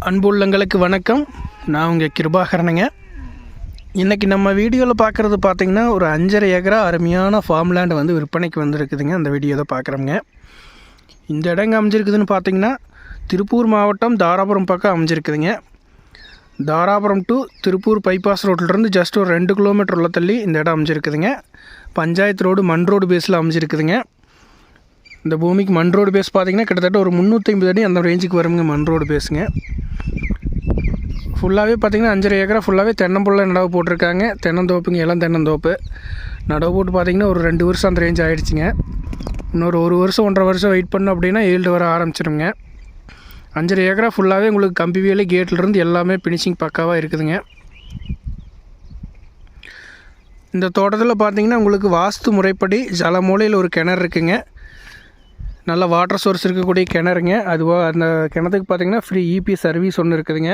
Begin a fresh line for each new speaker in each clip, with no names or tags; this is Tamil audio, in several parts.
அன்புள்ளங்களுக்கு வணக்கம். நான் உங்கள் கிருபாகரனுங்க. இன்றைக்கி நம்ம வீடியோவில் பார்க்குறது பார்த்திங்கன்னா ஒரு 5.5 ஏக்கரா அருமையான ஃபார்ம் லேண்டு வந்து விற்பனைக்கு வந்துருக்குதுங்க. அந்த வீடியோ தான் பார்க்குறோங்க. இந்த இடங்க அமைஞ்சிருக்குதுன்னு பார்த்திங்கன்னா திருப்பூர் மாவட்டம் தாராபுரம் பக்கம் அமைஞ்சிருக்குதுங்க. தாராபுரம் டு திருப்பூர் பைபாஸ் ரோட்டிலிருந்து ஜஸ்ட் ஒரு 2 கிலோமீட்டர் உள்ள தள்ளி இந்த இடம் அமைஞ்சிருக்குதுங்க. பஞ்சாயத்து ரோடு மண் ரோடு பேஸில் அமைஞ்சிருக்குதுங்க. இந்த பூமிக்கு மண் ரோடு பேஸ் பார்த்திங்கன்னா கிட்டத்தட்ட ஒரு 350 அடி அந்த ரேஞ்சுக்கு வருங்க. மண் ரோடு பேஸுங்க. ஃபுல்லாகவே பார்த்திங்கன்னா 5.5 ஏக்கரா ஃபுல்லாகவே தென்னம்புள்ள நடவு போட்டிருக்காங்க. தென்னந்தோப்புங்க, இளம் தென்னந்தோப்பு நடவு போட்டு பார்த்திங்கன்னா ஒரு 2 வருஷம் அந்த ரேஞ்ச் ஆகிடுச்சிங்க. இன்னொரு 1 வருஷம் 1.5 வருஷம் வெயிட் பண்ணோம் அப்படின்னா ஈல்டு வர ஆரம்பிச்சிடுங்க. 5.5 ஏக்கரா ஃபுல்லாகவே உங்களுக்கு கம்பி வேலி கேட்லேருந்து எல்லாமே ஃபினிஷிங் பக்காவாக இருக்குதுங்க. இந்த தோட்டத்தில் பார்த்திங்கன்னா உங்களுக்கு வாஸ்து முறைப்படி ஜல மூலையில் ஒரு கிணறு இருக்குங்க. நல்ல வாட்டர் சோர்ஸ் இருக்கக்கூடிய கிணறுங்க. அதுவாக அந்த கிணத்துக்கு பார்த்திங்கன்னா ஃப்ரீ இபி சர்வீஸ் ஒன்று இருக்குதுங்க.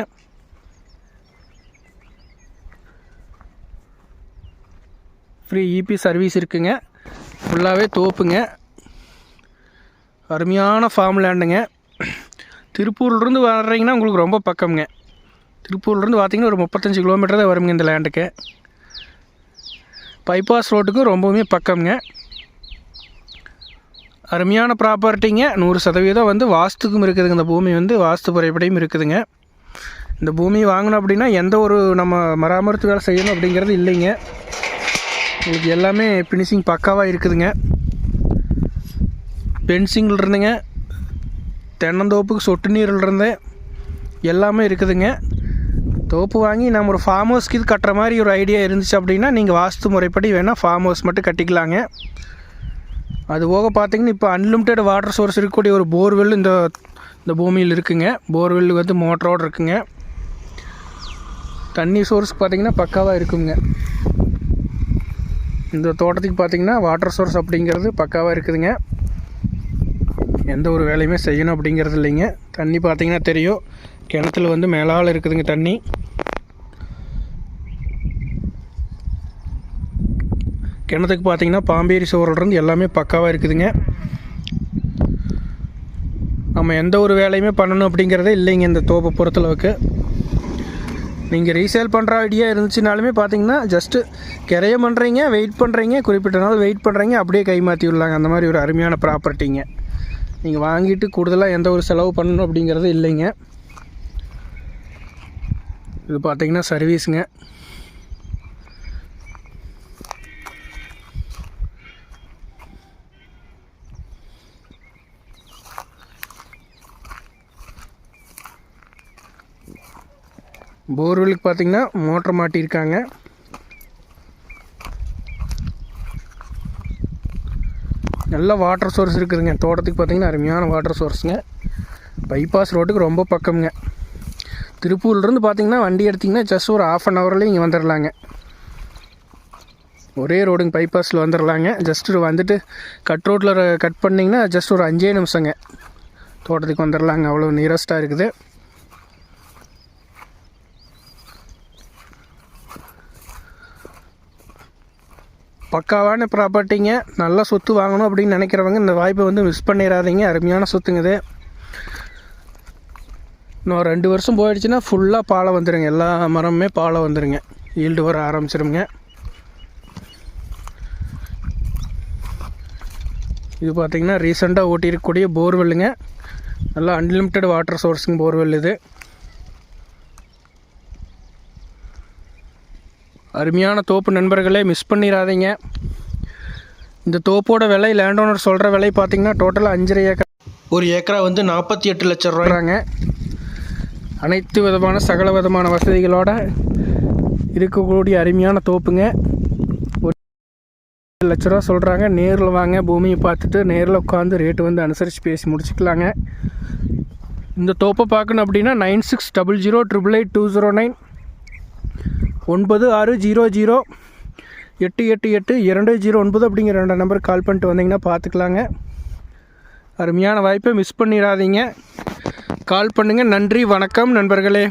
ஃப்ரீ இபி சர்வீஸ் இருக்குங்க. ஃபுல்லாகவே தோப்புங்க. அருமையான ஃபார்ம் லேண்டுங்க. திருப்பூர்லேருந்து வர்றீங்கன்னா உங்களுக்கு ரொம்ப பக்கம்ங்க. திருப்பூர்லேருந்து பார்த்திங்கன்னா ஒரு 35 கிலோமீட்டர் தான் வருங்க இந்த லேண்டுக்கு. பைபாஸ் ரோட்டுக்கும் ரொம்பவுமே பக்கம்ங்க. அருமையான ப்ராப்பர்ட்டிங்க. 100% வந்து வாஸ்துக்கும் இருக்குதுங்க. இந்த பூமி வந்து வாஸ்து முறைப்படியும் இருக்குதுங்க. இந்த பூமி வாங்கணும் அப்படின்னா எந்த ஒரு நம்ம மராமத்து வேலை செய்யணும் அப்படிங்கிறது இல்லைங்க. உங்களுக்கு எல்லாமே ஃபினிஷிங் பக்காவாக இருக்குதுங்க. பென்சிங்கில் இருந்துங்க தென்னந்தோப்புக்கு சொட்டு நீரில் இருந்து எல்லாமே இருக்குதுங்க. தோப்பு வாங்கி நம்ம ஒரு ஃபார்ம் ஹவுஸ்க்கு இது கட்டுற மாதிரி ஒரு ஐடியா இருந்துச்சு அப்படின்னா நீங்கள் வாஸ்து முறைப்படி வேணால் ஃபார்ம் ஹவுஸ் மட்டும் கட்டிக்கலாங்க. அது போக பார்த்திங்கன்னா இப்போ அன்லிமிட்டெட் வாட்டர் சோர்ஸ் இருக்கக்கூடிய ஒரு போர்வெல் இந்த பூமியில் இருக்குங்க. போர்வெல் வந்து மோட்டரோடு இருக்குங்க. தண்ணி சோர்ஸ் பார்த்திங்கன்னா பக்காவாக இருக்குங்க. இந்த தோட்டத்துக்கு பார்த்திங்கன்னா வாட்டர் சோர்ஸ் அப்படிங்கிறது பக்காவாக இருக்குதுங்க. எந்த ஒரு வேலையுமே செய்யணும் அப்படிங்கிறது இல்லைங்க. தண்ணி பார்த்திங்கன்னா தெரியும், கிணத்துல வந்து மேலால் இருக்குதுங்க தண்ணி. கிணத்துக்கு பார்த்திங்கன்னா பாம்பேரி சோறுலேருந்து எல்லாமே பக்காவாக இருக்குதுங்க. நம்ம எந்த ஒரு வேலையுமே பண்ணணும் அப்படிங்கிறதே இல்லைங்க இந்த தோப்பை பொறுத்தளவுக்கு. நீங்கள் ரீசேல் பண்ணுற ஐடியா இருந்துச்சுனாலுமே பார்த்திங்கன்னா ஜஸ்ட்டு கிரையம் பண்ணுறீங்க, வெயிட் பண்ணுறீங்க, குறிப்பிட்ட நாள் வெயிட் பண்ணுறீங்க, அப்படியே கை மாற்றி விடலாங்க. அந்த மாதிரி ஒரு அருமையான ப்ராப்பர்ட்டிங்க. நீங்கள் வாங்கிட்டு கூடுதலாக எந்த ஒரு செலவு பண்ணணும் அப்படிங்கிறது இல்லைங்க. இது பார்த்திங்கன்னா சர்வீஸுங்க. போர்வெலுக்கு பார்த்திங்கன்னா மோட்டர் மாட்டியிருக்காங்க. நல்ல வாட்டர் சோர்ஸ் இருக்குதுங்க. தோட்டத்துக்கு பார்த்திங்கன்னா அருமையான வாட்டர் சோர்ஸுங்க. பைபாஸ் ரோட்டுக்கு ரொம்ப பக்கம்ங்க. திருப்பூர்லேருந்து பார்த்திங்கன்னா வண்டி எடுத்திங்கன்னா ஜஸ்ட் ஒரு 1/2 ஹவர்லேயே இங்கே வந்துடலாங்க. ஒரே ரோடுங்க, பைபாஸில் வந்துடலாங்க. ஜஸ்ட்டு வந்துட்டு கட் ரோட்டில் கட் பண்ணிங்கன்னா ஜஸ்ட் ஒரு 5 நிமிஷங்க தோட்டத்துக்கு வந்துடலாங்க. அவ்வளோ நியரஸ்ட்டாக இருக்குது. பக்காவான ப்ராப்பர்ட்டிங்க. நல்லா சொத்து வாங்கணும் அப்படின்னு நினைக்கிறவங்க இந்த வாய்ப்பை வந்து மிஸ் பண்ணிடாதீங்க. அருமையான சொத்துங்க இது. இன்னும் 2 வருஷம் போயிடுச்சுன்னா ஃபுல்லாக பாலை வந்துடுங்க. எல்லா மரமுமே பாலை வந்துடுங்க. ஈல்டு வர ஆரம்பிச்சிருங்க. இது பார்த்திங்கன்னா ரீசெண்டாக ஓட்டியிருக்கக்கூடிய போர்வெல்லுங்க. நல்லா அன்லிமிட்டெட் வாட்டர் சோர்ஸுங்க போர்வெல் இது. அருமையான தோப்பு நண்பர்களே, மிஸ் பண்ணிடாதீங்க. இந்த தோப்போட விலை லேண்ட் ஓனர் சொல்கிற விலை பார்த்திங்கன்னா டோட்டலாக 5.5 ஏக்கரா. ஒரு ஏக்கரா வந்து 48 லட்சம் ரூபாய்ங்க. அனைத்து விதமான சகல விதமான வசதிகளோடு இருக்கக்கூடிய அருமையான தோப்புங்க. ஒரு 7 லட்ச ரூபா சொல்கிறாங்க. நேரில் வாங்க, பூமியை பார்த்துட்டு நேரில் உட்காந்து ரேட்டு வந்து அனுசரித்து பேசி முடிச்சுக்கலாங்க. இந்த தோப்பை பார்க்கணும் அப்படின்னா 9600888209 9600888209 அப்படிங்கிற 2 நம்பருக்கு கால் பண்ணிட்டு வந்தீங்கன்னா பார்த்துக்கலாங்க. அருமையான வாய்ப்பை மிஸ் பண்ணிடாதீங்க. கால் பண்ணுங்கள். நன்றி, வணக்கம் நண்பர்களே.